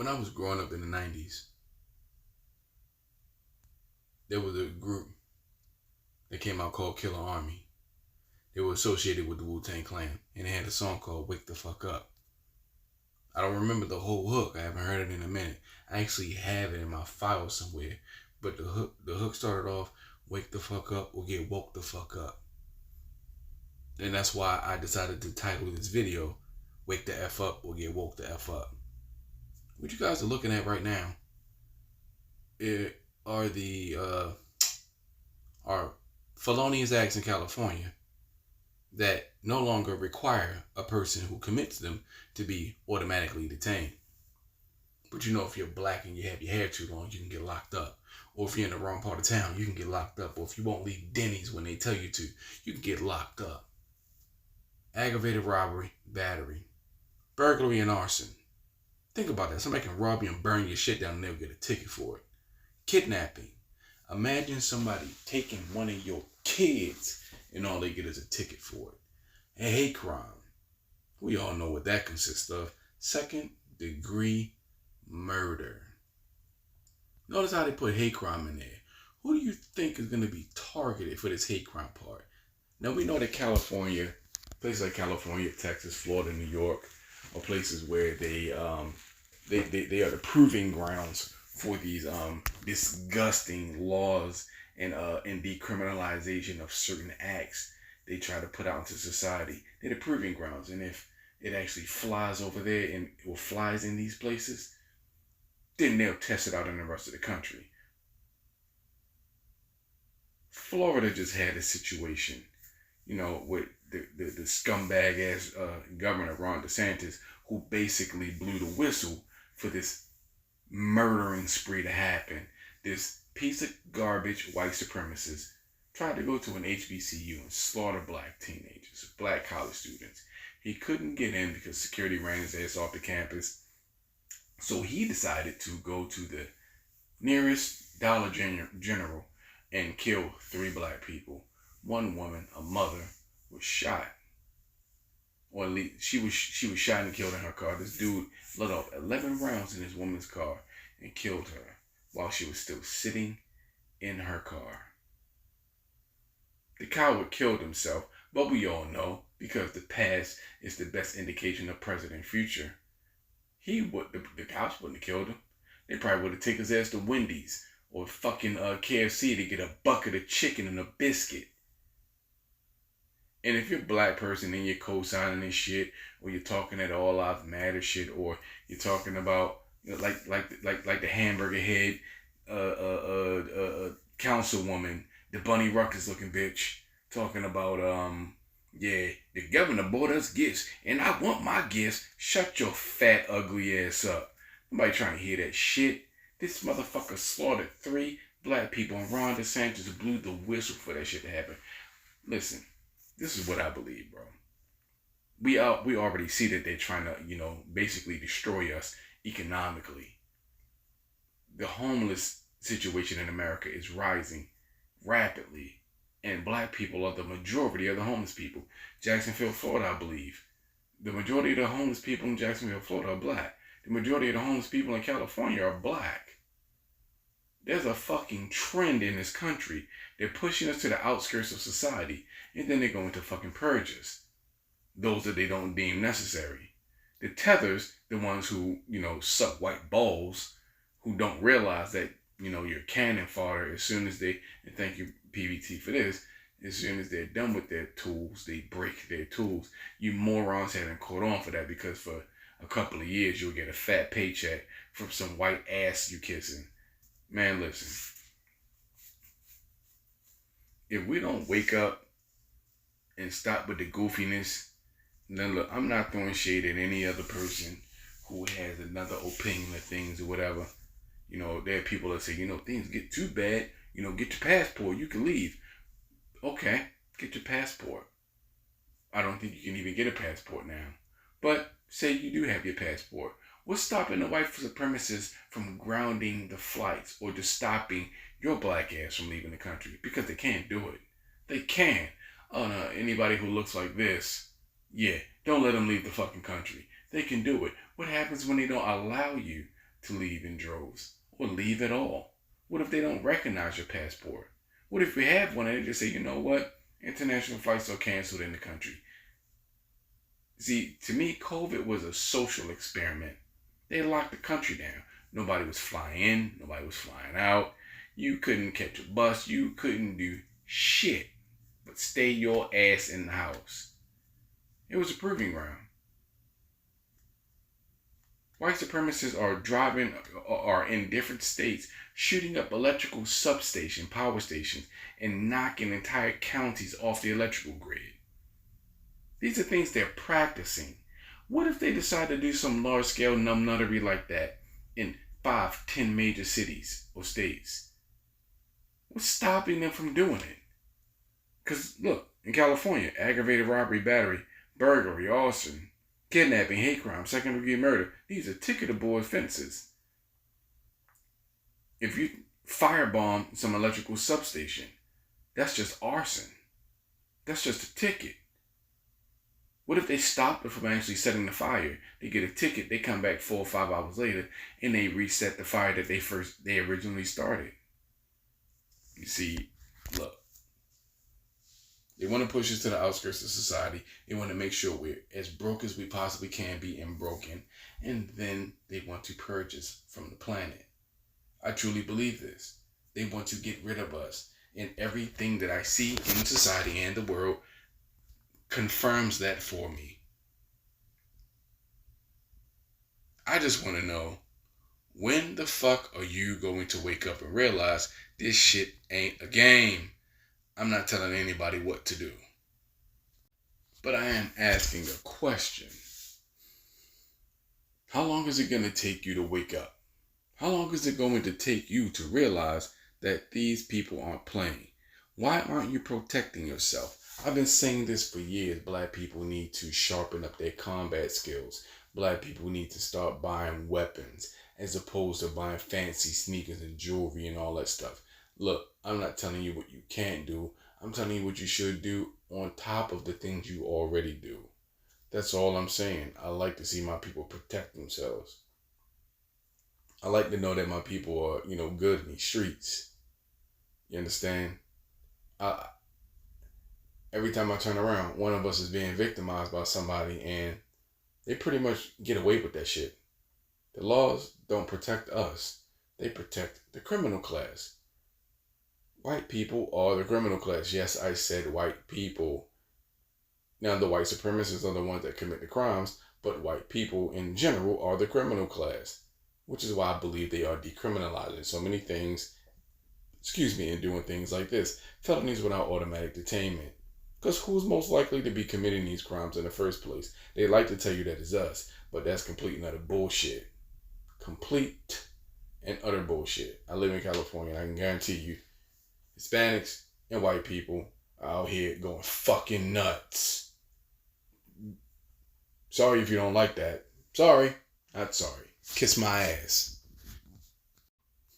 when I was growing up in the 90s, there was a group that came out called Killer Army. They were associated with the Wu-Tang Clan, and they had a song called Wake the Fuck Up. I don't remember the whole hook. I haven't heard it in a minute. I actually have it in my file somewhere. But the hook started off, Wake the fuck up or get woke the fuck up. And that's why I decided to title this video, Wake the F Up or Get Woke the F Up. What you guys are looking at right now are the are felonious acts in California that no longer require a person who commits them to be automatically detained. But you know, if you're black and you have your hair too long, you can get locked up. Or if you're in the wrong part of town, you can get locked up. Or if you won't leave Denny's when they tell you to, you can get locked up. Aggravated robbery, battery, burglary, and arson. Think about that. Somebody can rob you and burn your shit down and they'll get a ticket for it. Kidnapping. Imagine somebody taking one of your kids and all they get is a ticket for it. A hate crime. We all know what that consists of. Second degree murder. Notice how they put hate crime in there. Who do you think is going to be targeted for this hate crime part? Now we know that California, places like California, Texas, Florida, New York, are places where they are the proving grounds for these disgusting laws and decriminalization of certain acts they try to put out into society. They're the proving grounds, and if it actually flies over there and or flies in these places, then they'll test it out in the rest of the country. Florida just had a situation, with the scumbag ass governor Ron DeSantis, who basically blew the whistle for this murdering spree to happen. This piece of garbage white supremacist tried to go to an HBCU and slaughter black teenagers, black college students. He couldn't get in because security ran his ass off the campus. So he decided to go to the nearest Dollar General and kill 3 black people. One woman, a mother, was shot. Or at least she was shot and killed in her car. This dude let off 11 rounds in this woman's car and killed her while she was still sitting in her car. The coward killed himself, but we all know, because the past is the best indication of present future, the cops wouldn't have killed him. They probably would have taken his ass to Wendy's or fucking KFC to get a bucket of chicken and a biscuit. And if you're a black person and you're co-signing this shit, or you're talking that all lives matter shit, or you're talking about like the hamburger head councilwoman, the Bunny Ruckus looking bitch, talking about yeah, the governor bought us gifts and I want my gifts. Shut your fat ugly ass up. Nobody trying to hear that shit. This motherfucker slaughtered 3 black people and Ron DeSantis blew the whistle for that shit to happen. Listen, this is what I believe, bro. We already see that they're trying to, basically destroy us economically. The homeless situation in America is rising rapidly, and black people are the majority of the homeless people. Jacksonville, Florida, I believe. The majority of the homeless people in Jacksonville, Florida are black. The majority of the homeless people in California are black. There's a fucking trend in this country. They're pushing us to the outskirts of society, and then they're going to fucking purge us. Those that they don't deem necessary. The tethers, the ones who, suck white balls, who don't realize that, you're cannon fodder as soon as they, and thank you PBT for this, as soon as they're done with their tools, they break their tools. You morons haven't caught on for that, because for a couple of years you'll get a fat paycheck from some white ass you kissing. Man, listen. If we don't wake up and stop with the goofiness, then look, I'm not throwing shade at any other person who has another opinion of things or whatever. There are people that say, things get too bad, get your passport, you can leave. Okay, get your passport. I don't think you can even get a passport now. But say you do have your passport. What's stopping the white supremacists from grounding the flights or just stopping your black ass from leaving the country? Because they can't do it. They can. Oh no, anybody who looks like this, yeah, don't let them leave the fucking country. They can do it. What happens when they don't allow you to leave in droves or leave at all? What if they don't recognize your passport? What if you have one and they just say, you know what? International flights are canceled in the country. See, to me, COVID was a social experiment. They locked the country down. Nobody was flying in, nobody was flying out. You couldn't catch a bus, you couldn't do shit but stay your ass in the house. It was a proving ground. White supremacists are in different states, shooting up electrical substation, power stations, and knocking entire counties off the electrical grid. These are things they're practicing. What if they decide to do some large-scale numbnuttery like that in 5, 10 major cities or states? What's stopping them from doing it? Because, look, in California, aggravated robbery, battery, burglary, arson, kidnapping, hate crime, second-degree murder, these are ticketable offenses. If you firebomb some electrical substation, that's just arson. That's just a ticket. What if they stop it from actually setting the fire? They get a ticket, they come back 4 or 5 hours later, and they reset the fire that they originally started. You see, look, they want to push us to the outskirts of society. They want to make sure we're as broke as we possibly can be and broken. And then they want to purge us from the planet. I truly believe this. They want to get rid of us. And everything that I see in society and the world confirms that for me. I just want to know, when the fuck are you going to wake up and realize this shit ain't a game? I'm not telling anybody what to do. But I am asking a question. How long is it going to take you to wake up? How long is it going to take you to realize that these people aren't playing? Why aren't you protecting yourself? I've been saying this for years. Black people need to sharpen up their combat skills. Black people need to start buying weapons as opposed to buying fancy sneakers and jewelry and all that stuff. Look, I'm not telling you what you can't do. I'm telling you what you should do on top of the things you already do. That's all I'm saying. I like to see my people protect themselves. I like to know that my people are, good in these streets. You understand? Every time I turn around, one of us is being victimized by somebody, and they pretty much get away with that shit. The laws don't protect us. They protect the criminal class. White people are the criminal class. Yes, I said white people. Now, the white supremacists are the ones that commit the crimes, but white people in general are the criminal class, which is why I believe they are decriminalizing so many things, and doing things like this. Felonies without automatic detainment. Because who's most likely to be committing these crimes in the first place? They like to tell you that it's us, but that's complete and utter bullshit. Complete and utter bullshit. I live in California, and I can guarantee you, Hispanics and white people are out here going fucking nuts. Sorry if you don't like that. Sorry. Not sorry. Kiss my ass.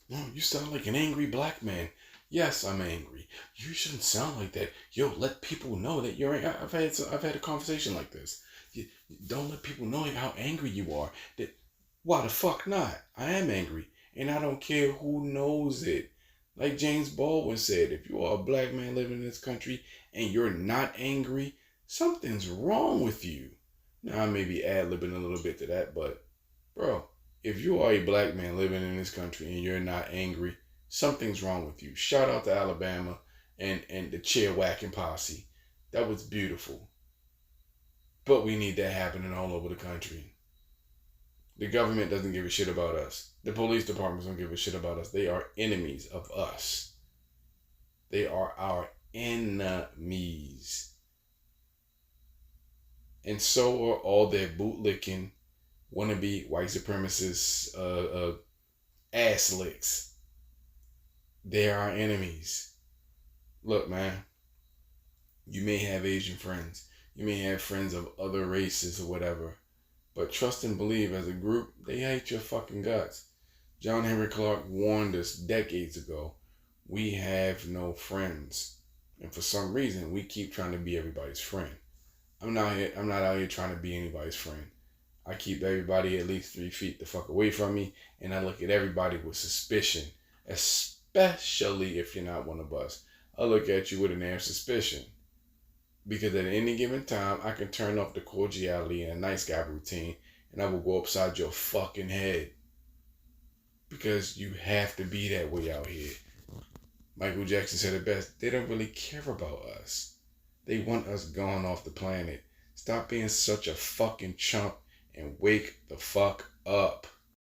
No, you sound like an angry black man. Yes, I'm angry. You shouldn't sound like that. Yo, let people know that you're angry. I've had a conversation like this. You don't let people know how angry you are. Why the fuck not? I am angry, and I don't care who knows it. Like James Baldwin said, if you are a black man living in this country and you're not angry, something's wrong with you. Now, I may be ad-libbing a little bit to that, but, bro, if you are a black man living in this country and you're not angry, something's wrong with you. Shout out to Alabama and the chair whacking posse. That was beautiful. But we need that happening all over the country. The government doesn't give a shit about us. The police departments don't give a shit about us. They are enemies of us. They are our enemies. And so are all their bootlicking, wannabe white supremacists, ass licks. They are our enemies. Look, man, you may have Asian friends. You may have friends of other races or whatever. But trust and believe, as a group, they hate your fucking guts. John Henry Clark warned us decades ago, we have no friends. And for some reason, we keep trying to be everybody's friend. I'm not out here trying to be anybody's friend. I keep everybody at least 3 feet the fuck away from me, and I look at everybody with suspicion, especially if you're not one of us. I look at you with an air of suspicion. Because at any given time, I can turn off the cordiality and a nice guy routine, and I will go upside your fucking head. Because you have to be that way out here. Michael Jackson said it best. They don't really care about us. They want us gone off the planet. Stop being such a fucking chump and wake the fuck up.